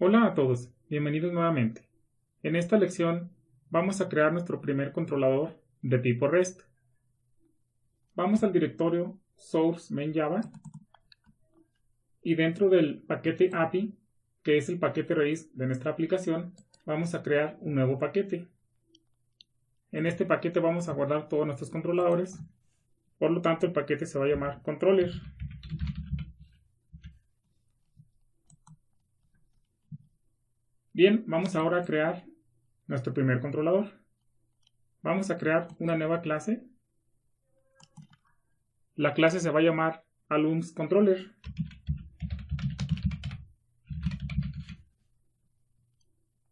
Hola a todos, bienvenidos nuevamente. En esta lección vamos a crear nuestro primer controlador de tipo REST. Vamos al directorio source main java y dentro del paquete API, que es el paquete raíz de nuestra aplicación, vamos a crear un nuevo paquete. En este paquete vamos a guardar todos nuestros controladores, por lo tanto el paquete se va a llamar controller. Bien, vamos ahora a crear nuestro primer controlador. Vamos a crear una nueva clase. La clase se va a llamar AlbumsController.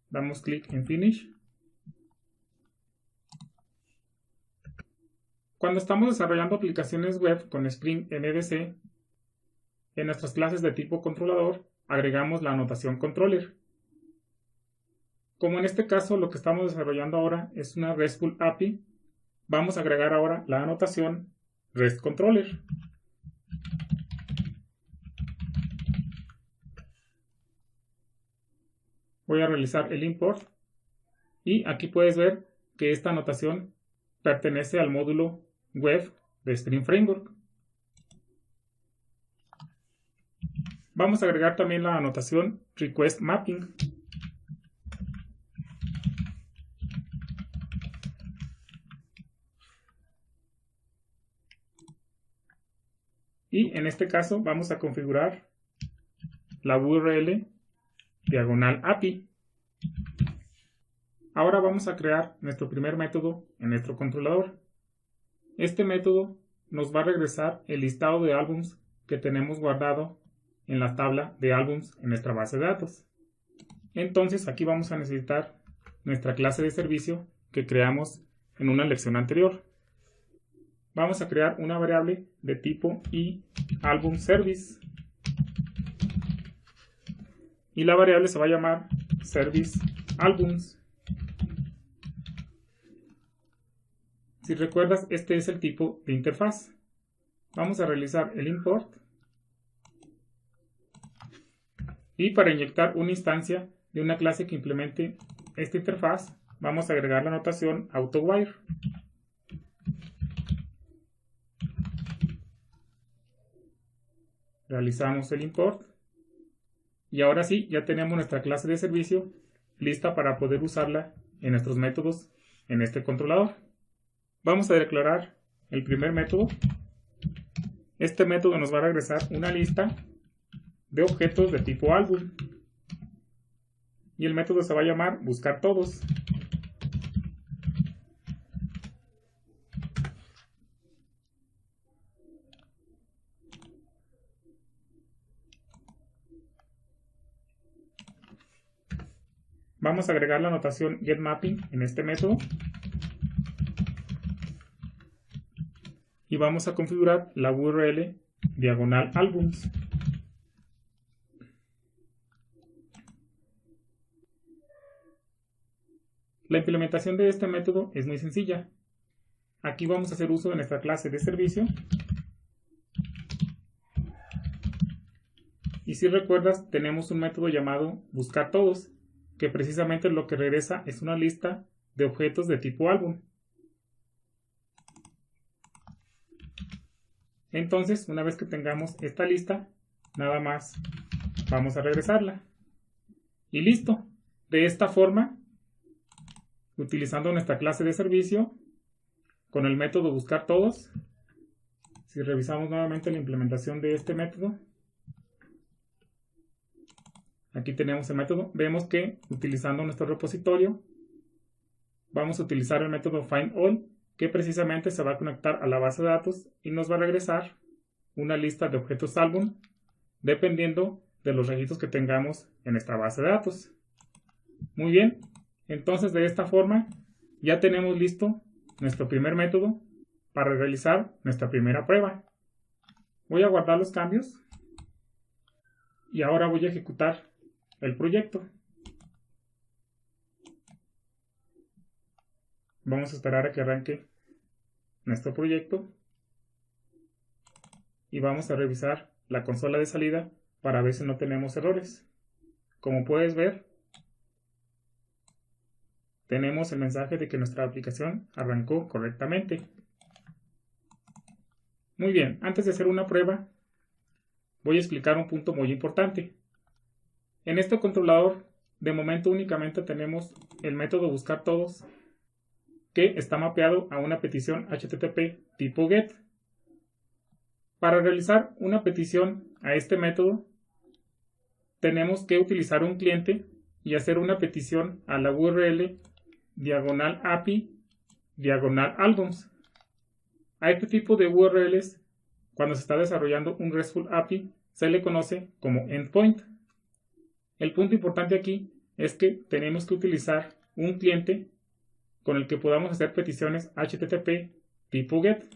Damos clic en Finish. Cuando estamos desarrollando aplicaciones web con Spring MVC, en nuestras clases de tipo controlador agregamos la anotación controller. Como en este caso lo que estamos desarrollando ahora es una RESTful API, vamos a agregar ahora la anotación RESTController. Voy a realizar el import y aquí puedes ver que esta anotación pertenece al módulo web de Spring Framework. Vamos a agregar también la anotación request mapping. Y en este caso vamos a configurar la URL diagonal API. Ahora vamos a crear nuestro primer método en nuestro controlador. Este método nos va a regresar el listado de álbums que tenemos guardado en la tabla de álbums en nuestra base de datos. Entonces aquí vamos a necesitar nuestra clase de servicio que creamos en una lección anterior. Vamos a crear una variable de tipo iAlbumService y la variable se va a llamar ServiceAlbums. Si recuerdas, este es el tipo de interfaz. Vamos a realizar el import y para inyectar una instancia de una clase que implemente esta interfaz vamos a agregar la anotación AutoWire. Realizamos el import y ahora sí, ya tenemos nuestra clase de servicio lista para poder usarla en nuestros métodos en este controlador. Vamos a declarar el primer método. Este método nos va a regresar una lista de objetos de tipo álbum y el método se va a llamar buscar todos. Vamos a agregar la anotación getMapping en este método y vamos a configurar la URL diagonal albums. La implementación de este método es muy sencilla. Aquí vamos a hacer uso de nuestra clase de servicio. Y si recuerdas, tenemos un método llamado buscar todos, que precisamente lo que regresa es una lista de objetos de tipo álbum. Entonces, una vez que tengamos esta lista, nada más vamos a regresarla. Y listo. De esta forma, utilizando nuestra clase de servicio, con el método buscar todos, si revisamos nuevamente la implementación de este método, aquí tenemos el método, vemos que utilizando nuestro repositorio, vamos a utilizar el método findAll, que precisamente se va a conectar a la base de datos y nos va a regresar una lista de objetos álbum dependiendo de los registros que tengamos en nuestra base de datos. Muy bien, entonces de esta forma ya tenemos listo nuestro primer método para realizar nuestra primera prueba. Voy a guardar los cambios y ahora voy a ejecutar el proyecto. Vamos a esperar a que arranque nuestro proyecto y vamos a revisar la consola de salida para ver si no tenemos errores. como puedes ver, tenemos el mensaje de que nuestra aplicación arrancó correctamente. Muy bien, antes de hacer una prueba, voy a explicar un punto muy importante. En este controlador, de momento únicamente tenemos el método buscar todos, que está mapeado a una petición HTTP tipo GET. Para realizar una petición a este método, tenemos que utilizar un cliente y hacer una petición a la URL /API/albums. A este tipo de URLs, cuando se está desarrollando un RESTful API, se le conoce como endpoint. El punto importante aquí es que tenemos que utilizar un cliente con el que podamos hacer peticiones HTTP tipo GET.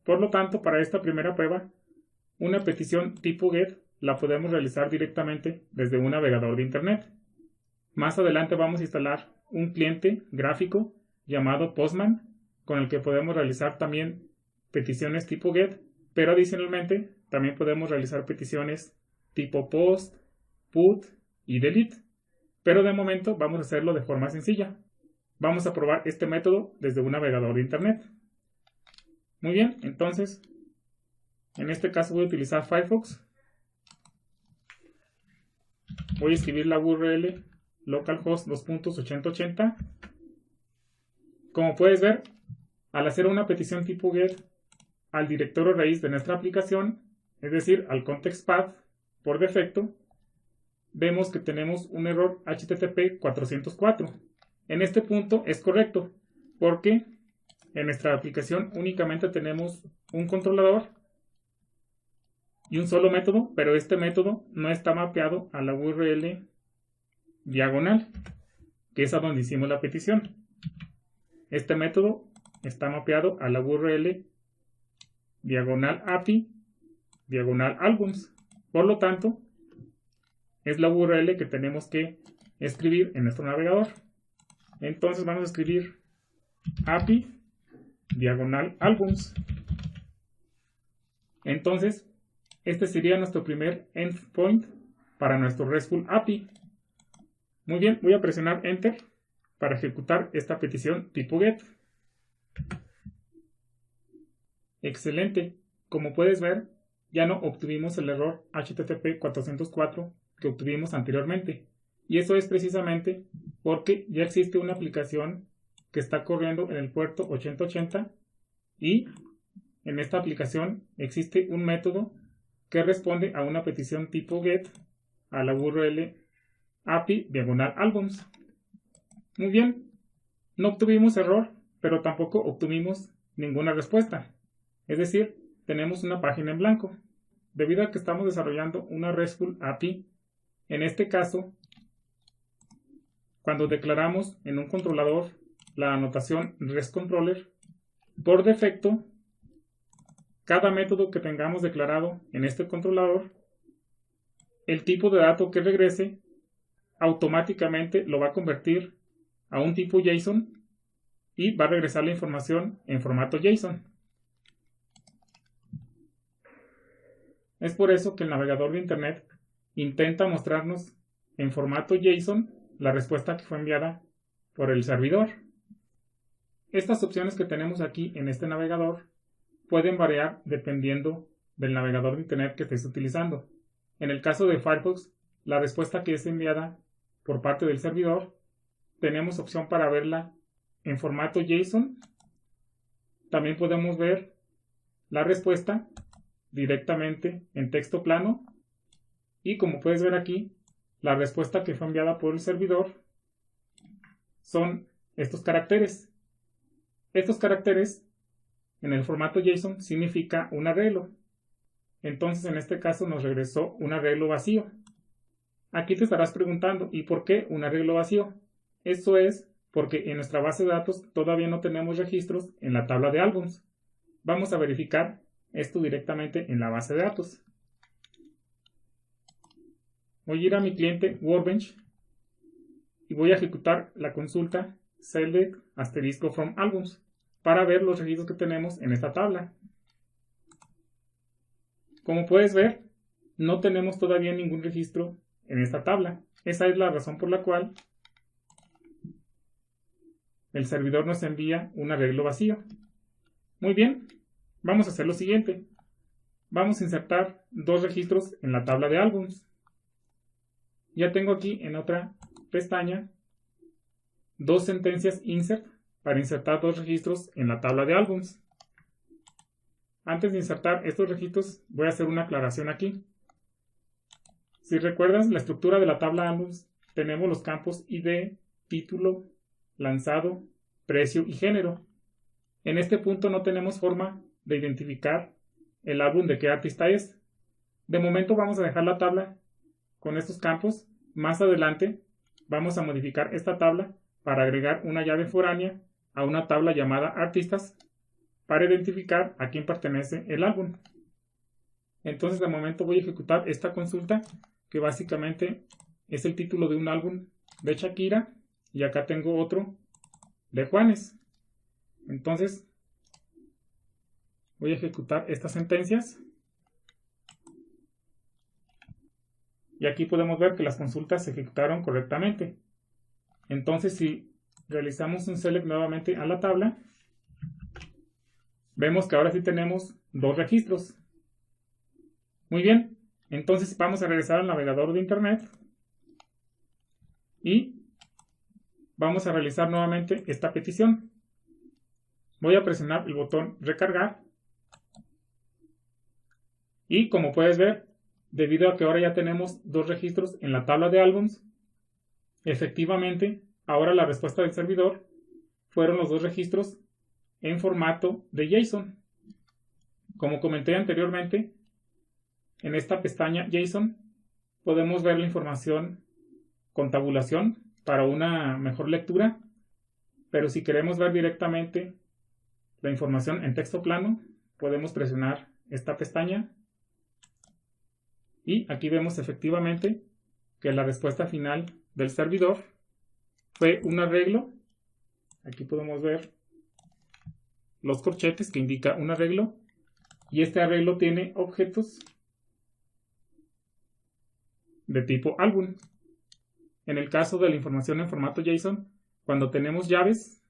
Por lo tanto, para esta primera prueba, una petición tipo GET la podemos realizar directamente desde un navegador de Internet. Más adelante vamos a instalar un cliente gráfico llamado Postman, con el que podemos realizar también peticiones tipo GET, pero adicionalmente también podemos realizar peticiones tipo POST, PUT y DELETE. Pero de momento vamos a hacerlo de forma sencilla. Vamos a probar este método desde un navegador de Internet. Muy bien, entonces, en este caso voy a utilizar Firefox. Voy a escribir la URL localhost 2.8080. Como puedes ver, al hacer una petición tipo GET al directorio raíz de nuestra aplicación, es decir, al context path por defecto, vemos que tenemos un error HTTP 404. En este punto es correcto, porque en nuestra aplicación únicamente tenemos un controlador y un solo método, pero este método no está mapeado a la URL diagonal, que es a donde hicimos la petición. Este método está mapeado a la URL /API/albums. Por lo tanto, es la URL que tenemos que escribir en nuestro navegador. Entonces vamos a escribir API/albums. Entonces, este sería nuestro primer endpoint para nuestro RESTful API. Muy bien, voy a presionar Enter para ejecutar esta petición tipo GET. Excelente. Como puedes ver, ya no obtuvimos el error HTTP 404 que obtuvimos anteriormente. Y eso es precisamente porque ya existe una aplicación que está corriendo en el puerto 8080 y en esta aplicación existe un método que responde a una petición tipo GET a la URL API/albums. Muy bien, no obtuvimos error, pero tampoco obtuvimos ninguna respuesta. Es decir, tenemos una página en blanco. Debido a que estamos desarrollando una RESTful API, en este caso, cuando declaramos en un controlador la anotación RESTController, por defecto, cada método que tengamos declarado en este controlador, el tipo de dato que regrese automáticamente lo va a convertir a un tipo JSON y va a regresar la información en formato JSON. Es por eso que el navegador de Internet intenta mostrarnos en formato JSON la respuesta que fue enviada por el servidor. Estas opciones que tenemos aquí en este navegador pueden variar dependiendo del navegador de Internet que estés utilizando. En el caso de Firefox, la respuesta que es enviada por parte del servidor, tenemos opción para verla en formato JSON. También podemos ver la respuesta directamente en texto plano. Y como puedes ver aquí, la respuesta que fue enviada por el servidor son estos caracteres. Estos caracteres en el formato JSON significa un arreglo. Entonces en este caso nos regresó un arreglo vacío. Aquí te estarás preguntando, ¿y por qué un arreglo vacío? Esto es porque en nuestra base de datos todavía no tenemos registros en la tabla de álbums. Vamos a verificar esto directamente en la base de datos. Voy a ir a mi cliente Workbench y voy a ejecutar la consulta select *from albums para ver los registros que tenemos en esta tabla. Como puedes ver, no tenemos todavía ningún registro en esta tabla. Esa es la razón por la cual el servidor nos envía un arreglo vacío. Muy bien, vamos a hacer lo siguiente. Vamos a insertar dos registros en la tabla de álbums. Ya tengo aquí en otra pestaña dos sentencias insert para insertar dos registros en la tabla de álbums. Antes de insertar estos registros voy a hacer una aclaración aquí. Si recuerdas la estructura de la tabla álbums, tenemos los campos ID, título, lanzado, precio y género. En este punto no tenemos forma de identificar el álbum de qué artista es. De momento vamos a dejar la tabla con estos campos. Más adelante vamos a modificar esta tabla para agregar una llave foránea a una tabla llamada artistas para identificar a quién pertenece el álbum. Entonces de momento voy a ejecutar esta consulta, que básicamente es el título de un álbum de Shakira, y acá tengo otro de Juanes. Entonces voy a ejecutar estas sentencias y aquí podemos ver que las consultas se ejecutaron correctamente. Entonces si realizamos un select nuevamente a la tabla, vemos que ahora sí tenemos dos registros. Muy bien, entonces vamos a regresar al navegador de internet y vamos a realizar nuevamente esta petición. Voy a presionar el botón recargar y como puedes ver, debido a que ahora ya tenemos dos registros en la tabla de álbums, efectivamente ahora la respuesta del servidor fueron los dos registros en formato de JSON. Como comenté anteriormente, en esta pestaña JSON podemos ver la información con tabulación para una mejor lectura, pero si queremos ver directamente la información en texto plano, podemos presionar esta pestaña y aquí vemos efectivamente que la respuesta final del servidor fue un arreglo. Aquí podemos ver los corchetes que indica un arreglo, y este arreglo tiene objetos de tipo álbum. En el caso de la información en formato JSON, cuando tenemos llaves,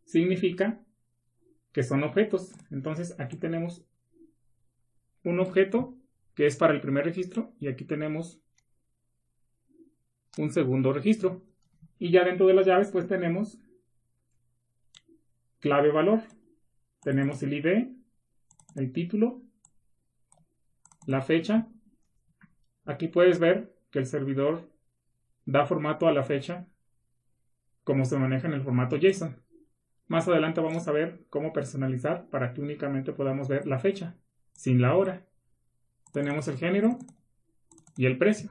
significa que son objetos. Entonces aquí tenemos un objeto que es para el primer registro y aquí tenemos un segundo registro. Y ya dentro de las llaves pues tenemos clave valor. Tenemos el ID, el título, la fecha. Aquí puedes ver que el servidor da formato a la fecha como se maneja en el formato JSON. Más adelante vamos a ver cómo personalizar para que únicamente podamos ver la fecha, sin la hora. Tenemos el género y el precio.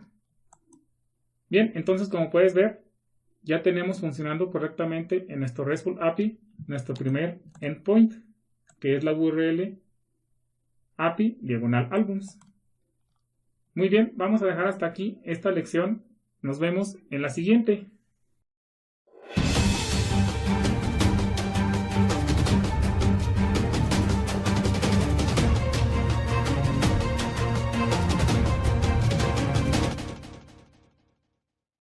Bien, entonces como puedes ver, ya tenemos funcionando correctamente en nuestro RESTful API nuestro primer endpoint, que es la URL API/albums. Muy bien, vamos a dejar hasta aquí esta lección. Nos vemos en la siguiente.